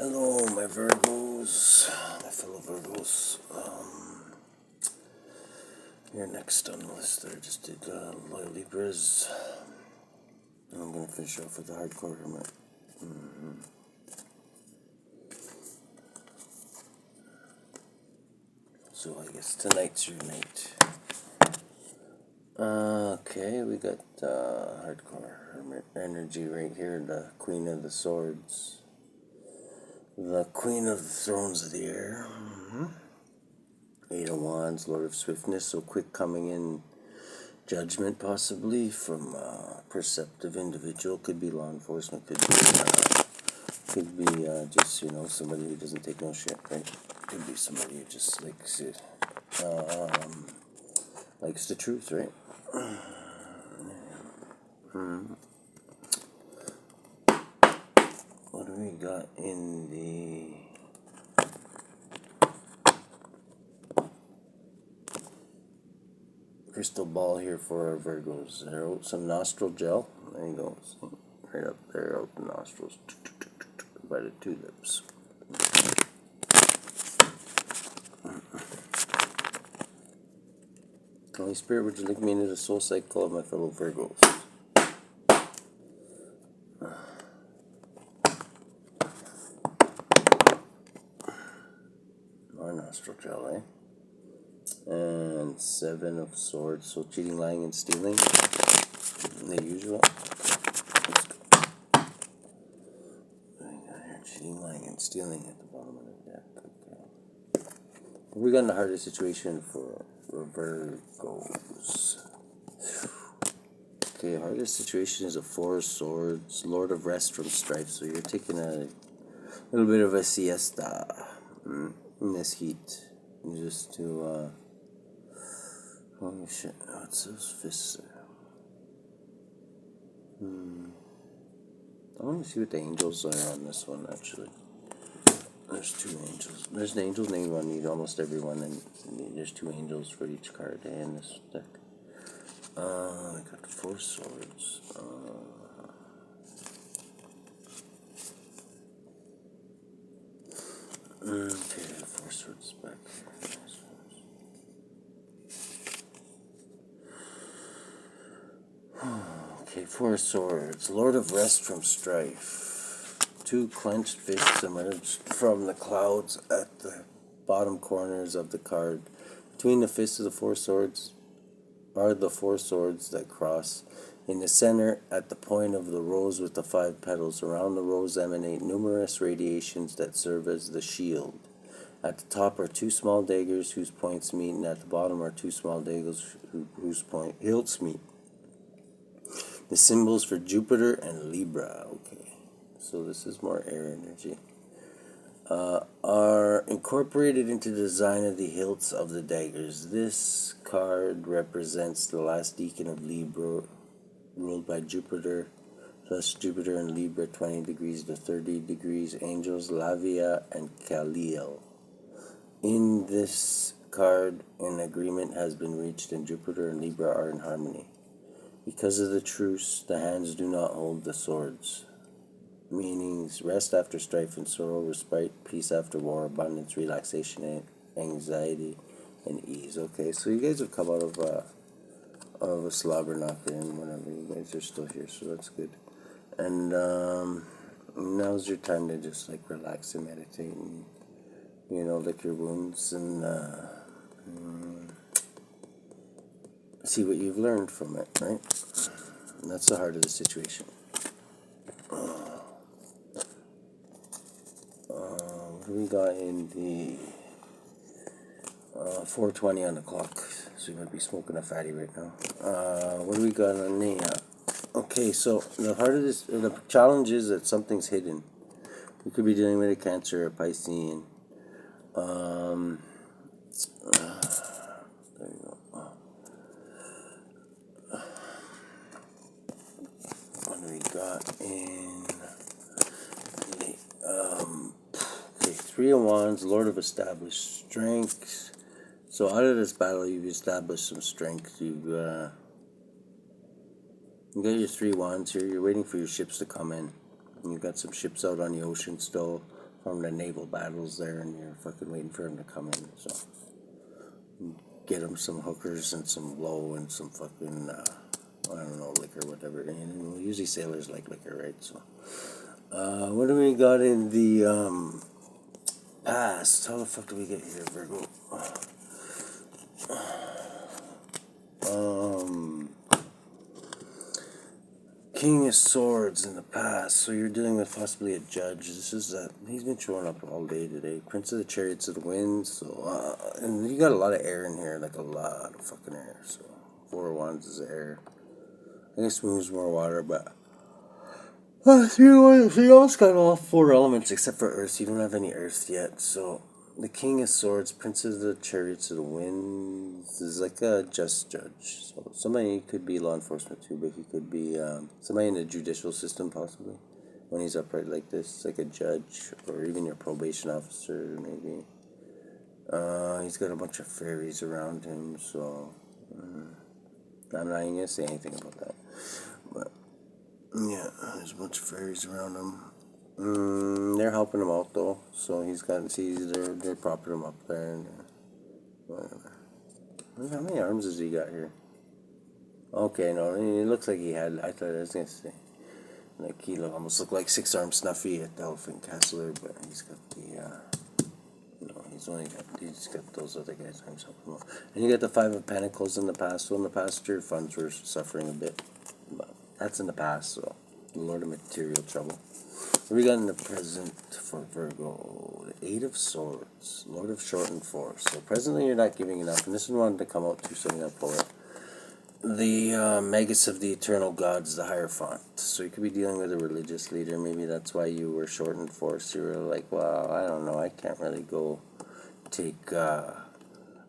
Hello, my Virgos, my fellow Virgos. You're next on the list there. Just did Loyal Libras. And I'm going to finish off with the Hardcore Hermit. So I guess tonight's your night. Okay, we got Hardcore Hermit energy right here. The Queen of the Swords. The Queen of the Thrones of the Air. Eight of Wands, Lord of Swiftness, so quick coming in judgment possibly from a perceptive individual. Could be law enforcement, could be just, somebody who doesn't take no shit, right? Could be somebody who just likes it, likes the truth, right? What do we got in the crystal ball here for our Virgos? There, some nostril gel. There you go. Right up there, out the nostrils. By the two lips. Holy Spirit, would you link me into the soul cycle of my fellow Virgos? More nostril gel, eh? And Seven of Swords, so cheating, lying, and stealing. The usual. Let's go. What do we got here? Cheating, lying, and stealing at the bottom of the deck. Okay. We got in the hardest situation for Virgos. Okay, hardest situation is a Four of Swords, Lord of Rest from Strife. So you're taking a little bit of a siesta in this heat. Just to, holy shit, what's those fists there? I want to see what the angels are on this one, actually. There's two angels. There's an angel's name on you, almost everyone, and there's two angels for each card in this deck. I got the Four Swords. Okay, Four Swords back here. Okay, Four Swords. Lord of Rest from Strife. Two clenched fists emerged from the clouds at the bottom corners of the card. Between the fists of the Four Swords are the Four Swords that cross. In the center, at the point of the rose with the 5 petals, around the rose emanate numerous radiations that serve as the shield. At the top are 2 small daggers whose points meet, and at the bottom are 2 small daggers whose hilts meet. The symbols for Jupiter and Libra. Okay, so this is more air energy. Are incorporated into the design of the hilts of the daggers. This card represents the last decan of Libra, ruled by Jupiter, thus Jupiter and Libra, 20 degrees to 30 degrees, angels Lavia and Khalil. In this card, an agreement has been reached and Jupiter and Libra are in harmony. Because of the truce, the hands do not hold the swords. Meanings: rest after strife and sorrow, respite, peace after war, abundance, relaxation, anxiety, and ease. Okay, so you guys have come out of a slobber knocker and whatever. You guys are still here, so that's good. And now's your time to just like relax and meditate and, lick your wounds and see what you've learned from it, right? And that's the heart of the situation. What do we got in the 4:20 on the clock? So you might be smoking a fatty right now. What do we got on the? Okay, so the heart of this, the challenge is that something's hidden. You could be dealing with a Cancer or a Piscean. There you go. What do we got in the okay, Three of Wands, Lord of Established Strength. So out of this battle, you've established some strength. You got your 3 wands here. You're waiting for your ships to come in. You've got some ships out on the ocean still. from the naval battles there, and you're fucking waiting for him to come in. So get him some hookers and some blow and some fucking I don't know, liquor, whatever. And usually sailors like liquor, right? So what do we got in the past? How the fuck do we get here, Virgo? King of Swords in the past, so you're dealing with possibly a judge. This is he's been showing up all day today. Prince of the Chariots of the Wind, so and you got a lot of air in here, like a lot of fucking air. So 4 of Wands is air. I guess moves more water, but so you almost got all 4 elements except for Earth. You don't have any Earth yet, so. The King of Swords, Prince of the Chariots of the Wind, is like a just judge. So somebody could be law enforcement too, but he could be somebody in the judicial system possibly. When he's upright like this, like a judge or even your probation officer maybe. He's got a bunch of fairies around him, so I'm not even gonna say anything about that. But yeah, there's a bunch of fairies around him. They're helping him out though, so they're propping him up there. And, whatever. How many arms has he got here? Okay, no, it looks like he had. I thought I was gonna say, like he almost looked like 6-armed Snuffy at the Elephant Castle there, but he's got the. No, he's got those other guys' arms helping him out. And you got the 5 of Pentacles in the past. So in the past, your funds were suffering a bit, but that's in the past. So the Lord of Material Trouble. What we got in the present for Virgo? The 8 of Swords, Lord of Shortened Force. So presently you're not giving enough, and this one wanted to come out too, so I'm going to pull it. The Magus of the Eternal Gods, the Hierophant. So you could be dealing with a religious leader. Maybe that's why you were shortened force. You were like, well, I don't know, I can't really go take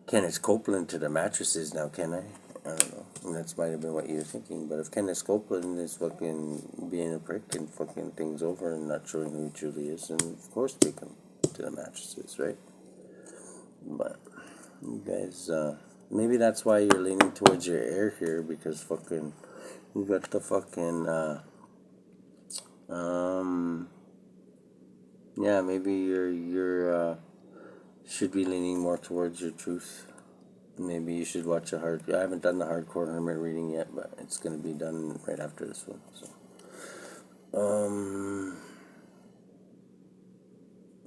Kenneth Copeland to the mattresses now, can I? I don't know. And that might have been what you were thinking. But if Kenneth Copeland is fucking being a prick and fucking things over and not showing who he truly is, then of course take him to the mattresses, right? But you guys, maybe that's why you're leaning towards your air here, because fucking you got the fucking yeah, maybe you're should be leaning more towards your truth. Maybe you should watch I haven't done the hardcore hermit reading yet, but it's going to be done right after this one. So,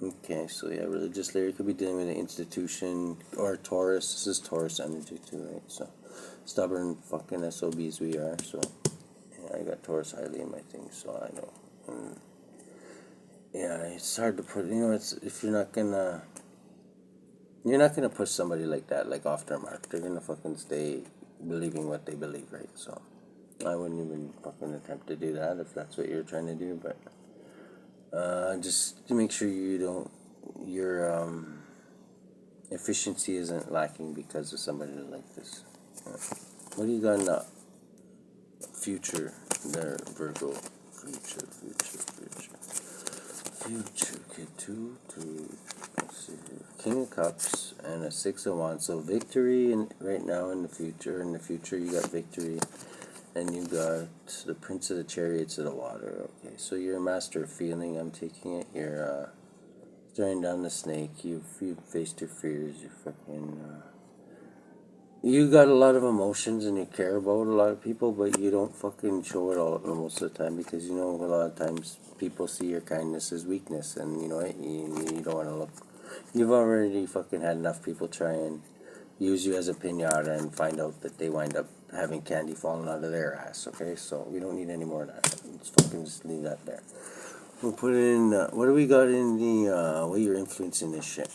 okay, so yeah, religious leader could be dealing with an institution or Taurus. This is Taurus energy too, right? So, stubborn fucking SOBs we are. So, yeah, I got Taurus highly in my thing, so I know. Yeah, it's hard to put. It's if you're not gonna push somebody like that, like off their mark. They're gonna fucking stay believing what they believe, right? So I wouldn't even fucking attempt to do that if that's what you're trying to do. But just to make sure your efficiency isn't lacking because of somebody like this. What do you got in the future there, Virgo? Future. Okay, two. Let's see here. King of Cups and a 6 of Wands. So victory right now in the future. In the future you got victory. And you got the Prince of the Chariots of the Water. Okay, so you're a master of feeling. I'm taking it. You're staring down the snake. You've faced your fears. You fucking you got a lot of emotions and you care about a lot of people, but you don't fucking show it all most of the time because a lot of times people see your kindness as weakness, and you don't want to look. You've already fucking had enough people try and use you as a pinata and find out that they wind up having candy falling out of their ass. Okay, so we don't need any more of that. Let's fucking just leave that there. We'll put it in. What do we got in the way you're influencing this shit?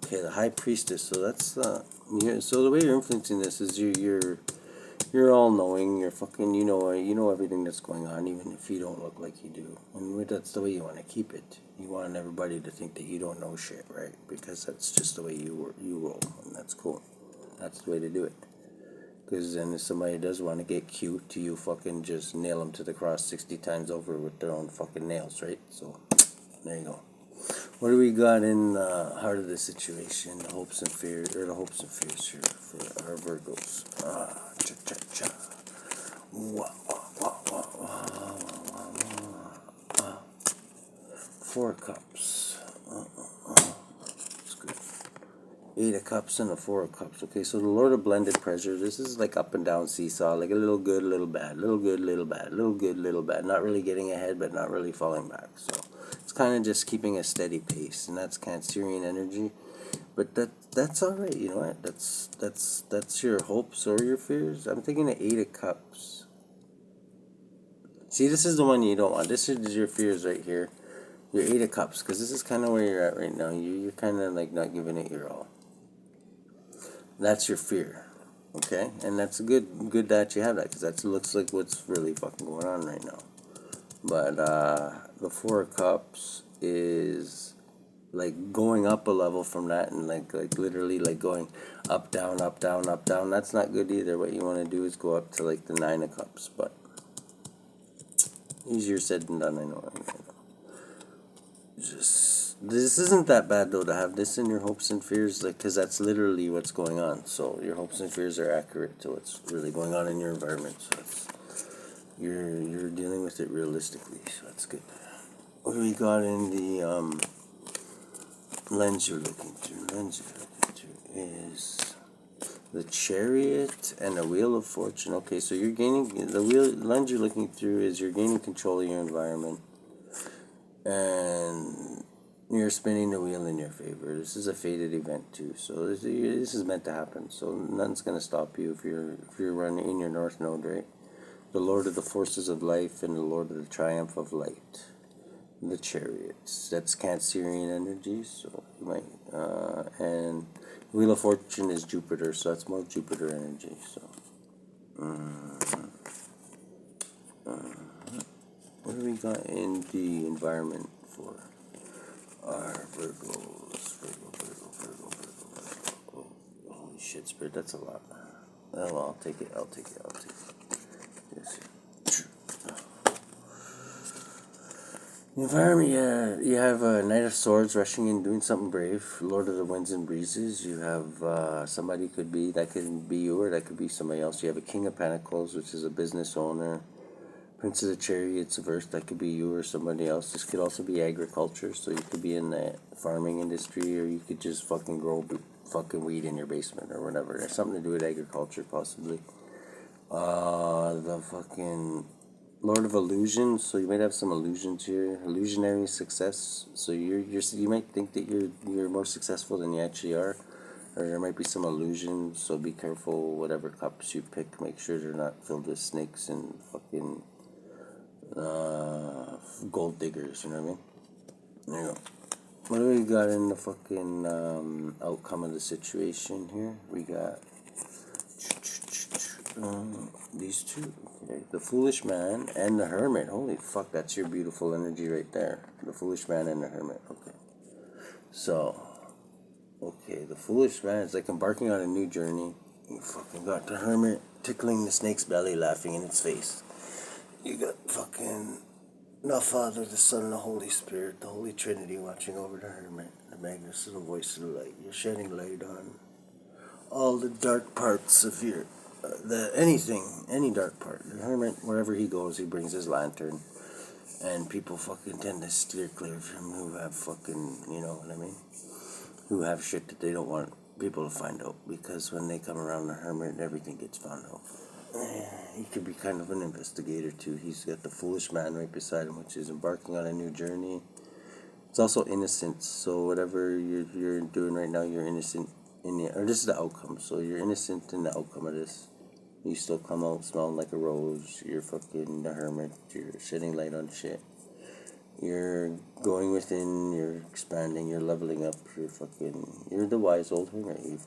Okay, the High Priestess. So that's so the way you're influencing this is you're all knowing. You're fucking you know everything that's going on, even if you don't look like you do. And that's the way you want to keep it. You want everybody to think that you don't know shit, right? Because that's just the way you roll, and that's cool. That's the way to do it. Because then if somebody does want to get cute, you fucking just nail them to the cross 60 times over with their own fucking nails, right? So there you go. What do we got in the heart of the situation? The hopes and fears here for our Virgos. Cha cha cha. Four of Cups. That's good. Eight of Cups and a Four of Cups. Okay, so the Lord of Blended Pleasure. This is like up and down seesaw, like a little good, little bad, little good, little bad, little good, little bad. Not really getting ahead, but not really falling back. So it's kind of just keeping a steady pace, and that's Cancerian energy. But that's all right. You know what? That's your hopes or your fears. I'm thinking the Eight of Cups. See, this is the one you don't want. This is your fears right here. Your Eight of Cups, because this is kind of where you're at right now. You're kind of like not giving it your all. That's your fear, okay? And that's good that you have that, because that looks like what's really fucking going on right now. But the Four of Cups is like going up a level from that, and like literally like going up, down, up, down, up, down. That's not good either. What you want to do is go up to like the Nine of Cups, but easier said than done, I know. This isn't that bad though to have this in your hopes and fears, like, because that's literally what's going on. So your hopes and fears are accurate to what's really going on in your environment. So it's, you're dealing with it realistically. So that's good. What do we got in the lens you're looking through? Lens you're looking through is the Chariot and the Wheel of Fortune. Okay, so you're gaining the lens you're looking through is you're gaining control of your environment. And you're spinning the wheel in your favor. This is a fated event too, so this is meant to happen. So nothing's gonna stop you if you're running in your North Node, right? The Lord of the Forces of Life and the Lord of the Triumph of Light, the Chariots. That's Cancerian energy, so you might. And Wheel of Fortune is Jupiter, so that's more Jupiter energy. So. What do we got in the environment for our Virgos? Virgo. Oh, holy shit, Spirit, that's a lot. Oh, well, I'll take it. Yes. The environment, yeah, you have a Knight of Swords rushing in, doing something brave. Lord of the Winds and Breezes. You have somebody that could be you, or that could be somebody else. You have a King of Pentacles, which is a business owner. Prince of the Chariots of Earth, that could be you or somebody else. This could also be agriculture, so you could be in the farming industry, or you could just fucking grow fucking weed in your basement or whatever. There's something to do with agriculture, possibly. The fucking Lord of Illusions, so you might have some illusions here. Illusionary success, so you might think that you're more successful than you actually are. Or there might be some illusions, so be careful. Whatever cups you pick, make sure they're not filled with snakes and fucking gold diggers, you know what I mean? There you go. What do we got in the fucking outcome of the situation here? We got these two. Okay. The Foolish Man and the Hermit. Holy fuck, that's your beautiful energy right there. The Foolish Man and the Hermit. Okay. So, okay, the Foolish Man is like embarking on a new journey. You fucking got the Hermit tickling the snake's belly, laughing in its face. You got fucking the Father, the Son, and the Holy Spirit, the Holy Trinity watching over the Hermit, the magnificent voice of the light. You're shedding light on all the dark parts of your, any dark part. The Hermit, wherever he goes, he brings his lantern, and people fucking tend to steer clear of him who have fucking, you know what I mean? Who have shit that they don't want people to find out, because when they come around the Hermit, everything gets found out. He could be kind of an investigator too. He's got the Foolish Man right beside him, which is embarking on a new journey. It's also innocence, so whatever you're doing right now, you're innocent in the, or this is the outcome. So you're innocent in the outcome of this. You still come out smelling like a rose. You're fucking the Hermit. You're shedding light on shit. You're going within, you're expanding, you're leveling up, you're the wise old hermit. You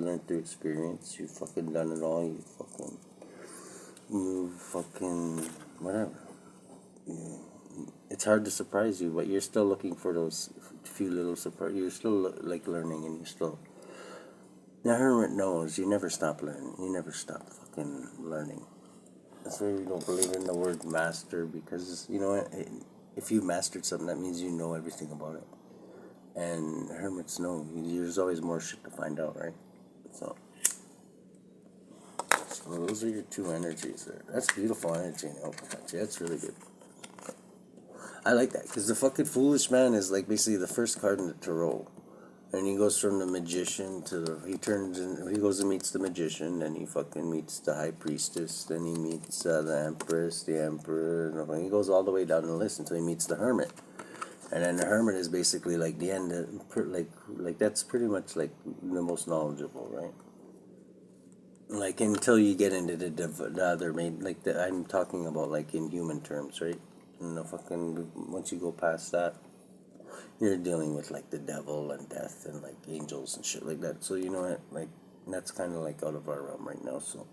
learned through experience, you fucking done it all, whatever. It's hard to surprise you, but you're still looking for those few little surprises. You're still like learning, and you're still. The Hermit knows you never stop learning, you never stop fucking learning. That's why we don't believe in the word master, because, you know, if you mastered something, that means you know everything about it. And hermits know. There's always more shit to find out, right? So those are your two energies there. That's beautiful energy in the open country. That's really good. I like that because the fucking foolish man is like basically the first card in the tarot. And he goes from the magician to the. He goes and meets the magician, then he fucking meets the high priestess, then he meets the empress, the emperor, and he goes all the way down the list until he meets the hermit. And then the hermit is basically like the end, like that's pretty much like the most knowledgeable, right? Like until you get into the other main, like I'm talking about like in human terms, right? And the fucking once you go past that, you're dealing with like the devil and death and like angels and shit like that. So you know what, like that's kind of like out of our realm right now. So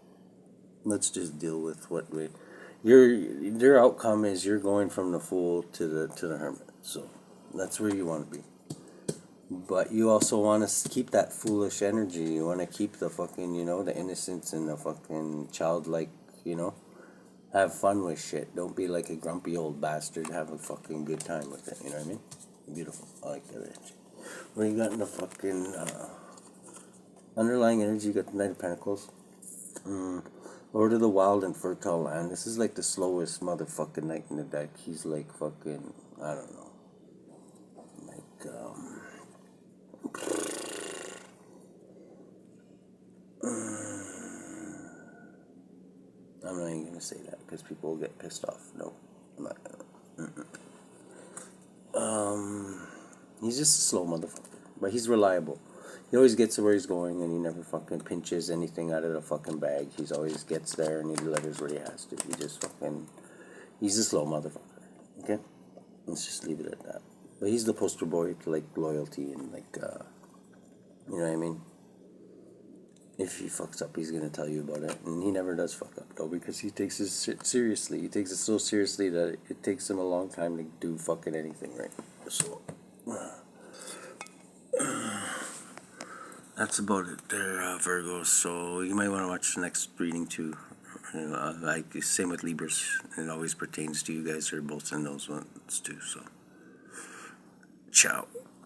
let's just deal with what we. Your outcome is you're going from the fool to the hermit. So that's where you want to be. But you also want to keep that foolish energy. You want to keep the fucking, the innocence and the fucking childlike, have fun with shit. Don't be like a grumpy old bastard. Have a fucking good time with it. You know what I mean? Beautiful. I like that energy. What do you got in the fucking underlying energy? You got the Knight of Pentacles. Lord of the Wild and Fertile Land. This is like the slowest motherfucking knight in the deck. He's like fucking, I don't know. Like, I'm not even gonna say that because people will get pissed off. No, I'm not gonna. He's just a slow motherfucker, but he's reliable. He always gets to where he's going, and he never fucking pinches anything out of the fucking bag. He's always gets there, and he delivers where he has to. He's a slow motherfucker. Okay, let's just leave it at that. But he's the poster boy to like loyalty and like, you know what I mean. If he fucks up, he's gonna tell you about it, and he never does fuck up though because he takes it seriously. He takes it so seriously that it takes him a long time to do fucking anything right. So that's about it there, Virgo. So you might want to watch the next reading too. Like same with Libras. It always pertains to you guys. Are both in those ones too. So ciao.